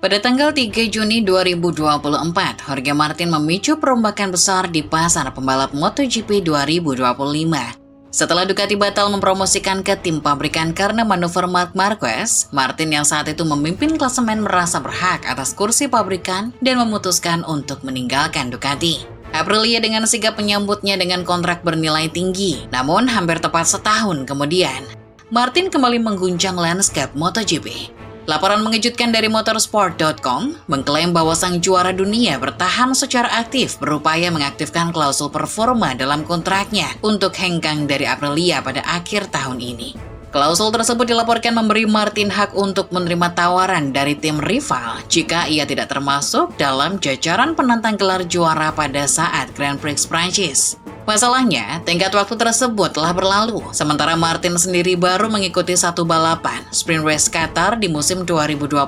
Pada tanggal 3 Juni 2024, Jorge Martin memicu perombakan besar di pasar pembalap MotoGP 2025. Setelah Ducati batal mempromosikan ke tim pabrikan karena manuver Marc Marquez, Martin yang saat itu memimpin klasemen merasa berhak atas kursi pabrikan dan memutuskan untuk meninggalkan Ducati. Aprilia dengan sigap menyambutnya dengan kontrak bernilai tinggi, namun hampir tepat setahun kemudian, Martin kembali mengguncang lanskap MotoGP. Laporan mengejutkan dari motorsport.com mengklaim bahwa sang juara dunia bertahan secara aktif berupaya mengaktifkan klausul performa dalam kontraknya untuk hengkang dari Aprilia pada akhir tahun ini. Klausul tersebut dilaporkan memberi Martin hak untuk menerima tawaran dari tim rival jika ia tidak termasuk dalam jajaran penantang gelar juara pada saat Grand Prix Prancis. Masalahnya, tenggat waktu tersebut telah berlalu, sementara Martin sendiri baru mengikuti satu balapan, Sprint Race Qatar di musim 2025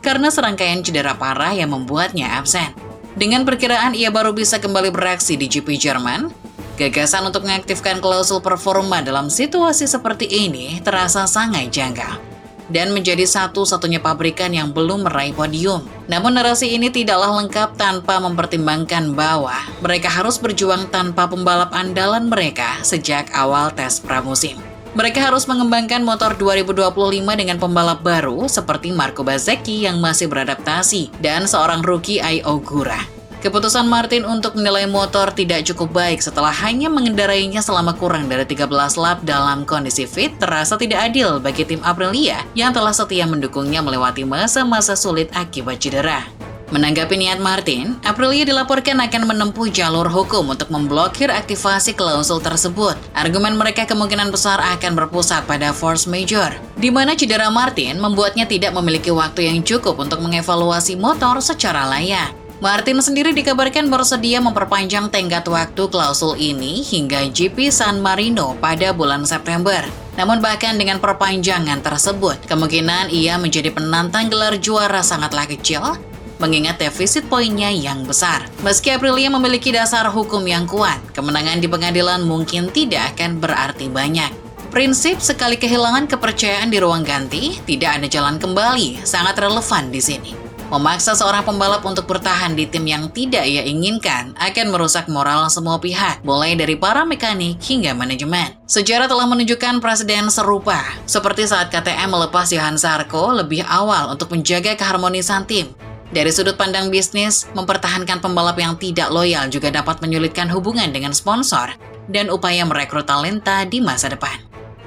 karena serangkaian cedera parah yang membuatnya absen. Dengan perkiraan ia baru bisa kembali beraksi di GP Jerman, gagasan untuk mengaktifkan klausul performa dalam situasi seperti ini terasa sangat janggal dan menjadi satu-satunya pabrikan yang belum meraih podium. Namun narasi ini tidaklah lengkap tanpa mempertimbangkan bahwa mereka harus berjuang tanpa pembalap andalan mereka sejak awal tes pramusim. Mereka harus mengembangkan motor 2025 dengan pembalap baru seperti Marco Bezzecchi yang masih beradaptasi dan seorang rookie Ai Ogura. Keputusan Martin untuk menilai motor tidak cukup baik setelah hanya mengendarainya selama kurang dari 13 lap dalam kondisi fit terasa tidak adil bagi tim Aprilia yang telah setia mendukungnya melewati masa-masa sulit akibat cedera. Menanggapi niat Martin, Aprilia dilaporkan akan menempuh jalur hukum untuk memblokir aktivasi klausul tersebut. Argumen mereka kemungkinan besar akan berpusat pada force majeure, di mana cedera Martin membuatnya tidak memiliki waktu yang cukup untuk mengevaluasi motor secara layak. Martin sendiri dikabarkan bersedia memperpanjang tenggat waktu klausul ini hingga GP San Marino pada bulan September. Namun bahkan dengan perpanjangan tersebut, kemungkinan ia menjadi penantang gelar juara sangatlah kecil, mengingat defisit poinnya yang besar. Meski Aprilia memiliki dasar hukum yang kuat, kemenangan di pengadilan mungkin tidak akan berarti banyak. Prinsip sekali kehilangan kepercayaan di ruang ganti, tidak ada jalan kembali, sangat relevan di sini. Memaksa seorang pembalap untuk bertahan di tim yang tidak ia inginkan akan merusak moral semua pihak, mulai dari para mekanik hingga manajemen. Sejarah telah menunjukkan presiden serupa, seperti saat KTM melepas Johan Zarco lebih awal untuk menjaga keharmonisan tim. Dari sudut pandang bisnis, mempertahankan pembalap yang tidak loyal juga dapat menyulitkan hubungan dengan sponsor dan upaya merekrut talenta di masa depan.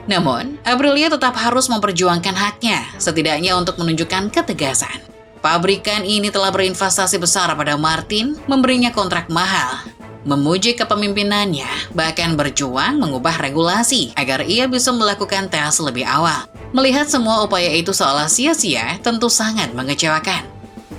Namun, Aprilia tetap harus memperjuangkan haknya, setidaknya untuk menunjukkan ketegasan. Pabrikan ini telah berinvestasi besar pada Martin, memberinya kontrak mahal, memuji kepemimpinannya, bahkan berjuang mengubah regulasi agar ia bisa melakukan tes lebih awal. Melihat semua upaya itu seolah sia-sia tentu sangat mengecewakan.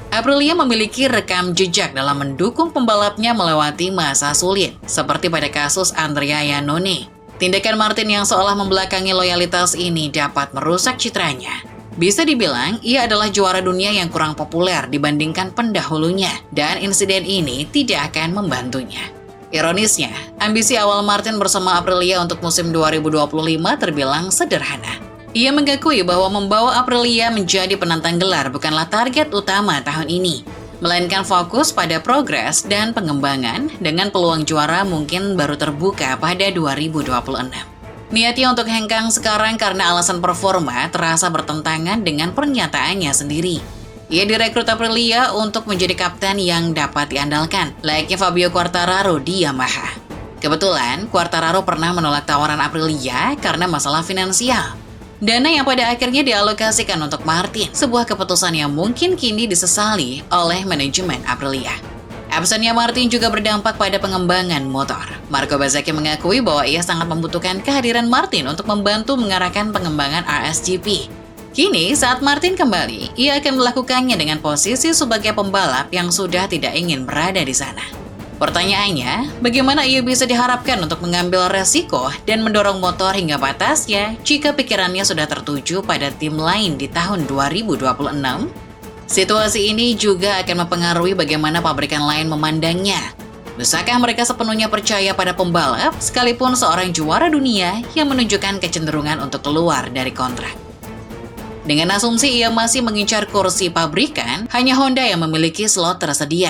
Aprilia memiliki rekam jejak dalam mendukung pembalapnya melewati masa sulit, seperti pada kasus Andrea Iannone. Tindakan Martin yang seolah membelakangi loyalitas ini dapat merusak citranya. Bisa dibilang, ia adalah juara dunia yang kurang populer dibandingkan pendahulunya, dan insiden ini tidak akan membantunya. Ironisnya, ambisi awal Martin bersama Aprilia untuk musim 2025 terbilang sederhana. Ia mengakui bahwa membawa Aprilia menjadi penantang gelar bukanlah target utama tahun ini, melainkan fokus pada progres dan pengembangan dengan peluang juara mungkin baru terbuka pada 2026. Niatnya untuk hengkang sekarang karena alasan performa terasa bertentangan dengan pernyataannya sendiri. Ia direkrut Aprilia untuk menjadi kapten yang dapat diandalkan, layaknya Fabio Quartararo di Yamaha. Kebetulan, Quartararo pernah menolak tawaran Aprilia karena masalah finansial. Dana yang pada akhirnya dialokasikan untuk Martin, sebuah keputusan yang mungkin kini disesali oleh manajemen Aprilia. Absennya Martin juga berdampak pada pengembangan motor. Marco Bezzecchi mengakui bahwa ia sangat membutuhkan kehadiran Martin untuk membantu mengarahkan pengembangan RSGP. Kini, saat Martin kembali, ia akan melakukannya dengan posisi sebagai pembalap yang sudah tidak ingin berada di sana. Pertanyaannya, bagaimana ia bisa diharapkan untuk mengambil resiko dan mendorong motor hingga batasnya jika pikirannya sudah tertuju pada tim lain di tahun 2026? Situasi ini juga akan mempengaruhi bagaimana pabrikan lain memandangnya. Bisakah mereka sepenuhnya percaya pada pembalap, sekalipun seorang juara dunia yang menunjukkan kecenderungan untuk keluar dari kontrak? Dengan asumsi ia masih mengincar kursi pabrikan, hanya Honda yang memiliki slot tersedia.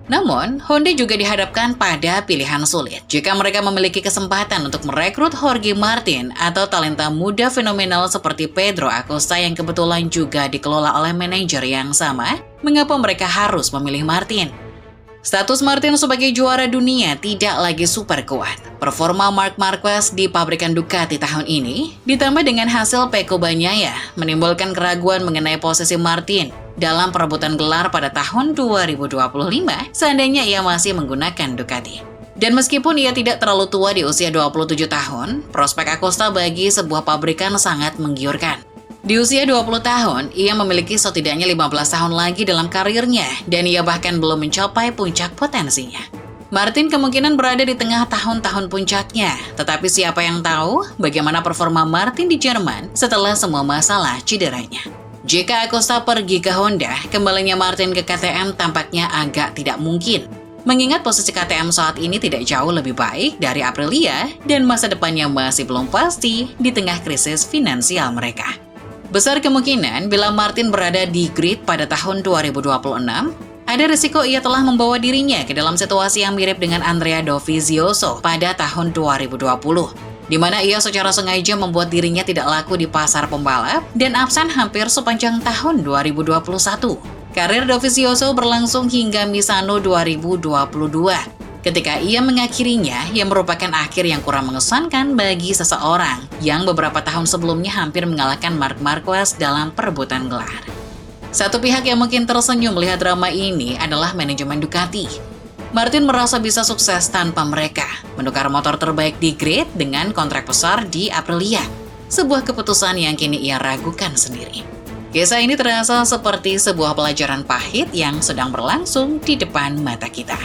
Namun, Honda juga dihadapkan pada pilihan sulit. Jika mereka memiliki kesempatan untuk merekrut Jorge Martin atau talenta muda fenomenal seperti Pedro Acosta yang kebetulan juga dikelola oleh manajer yang sama, mengapa mereka harus memilih Martin? Status Martin sebagai juara dunia tidak lagi super kuat. Performa Marc Marquez di pabrikan Ducati tahun ini, ditambah dengan hasil Pecco Bagnaia, menimbulkan keraguan mengenai posisi Martin dalam perebutan gelar pada tahun 2025 seandainya ia masih menggunakan Ducati. Dan meskipun ia tidak terlalu tua di usia 27 tahun, prospek Acosta bagi sebuah pabrikan sangat menggiurkan. Di usia 20 tahun, ia memiliki setidaknya 15 tahun lagi dalam karirnya dan ia bahkan belum mencapai puncak potensinya. Martin kemungkinan berada di tengah tahun-tahun puncaknya, tetapi siapa yang tahu bagaimana performa Martin di Jerman setelah semua masalah cederanya. Jika Acosta pergi ke Honda, kembalinya Martin ke KTM tampaknya agak tidak mungkin. Mengingat posisi KTM saat ini tidak jauh lebih baik dari Aprilia dan masa depannya masih belum pasti di tengah krisis finansial mereka. Besar kemungkinan bila Martin berada di grid pada tahun 2026, ada risiko ia telah membawa dirinya ke dalam situasi yang mirip dengan Andrea Dovizioso pada tahun 2020, di mana ia secara sengaja membuat dirinya tidak laku di pasar pembalap dan absen hampir sepanjang tahun 2021. Karir Dovizioso berlangsung hingga Misano 2022. Ketika ia mengakhirinya, yang merupakan akhir yang kurang mengesankan bagi seseorang yang beberapa tahun sebelumnya hampir mengalahkan Marc Marquez dalam perebutan gelar. Satu pihak yang mungkin tersenyum melihat drama ini adalah manajemen Ducati. Martin merasa bisa sukses tanpa mereka, menukar motor terbaik di grid dengan kontrak besar di Aprilia, sebuah keputusan yang kini ia ragukan sendiri. Kisah ini terasa seperti sebuah pelajaran pahit yang sedang berlangsung di depan mata kita.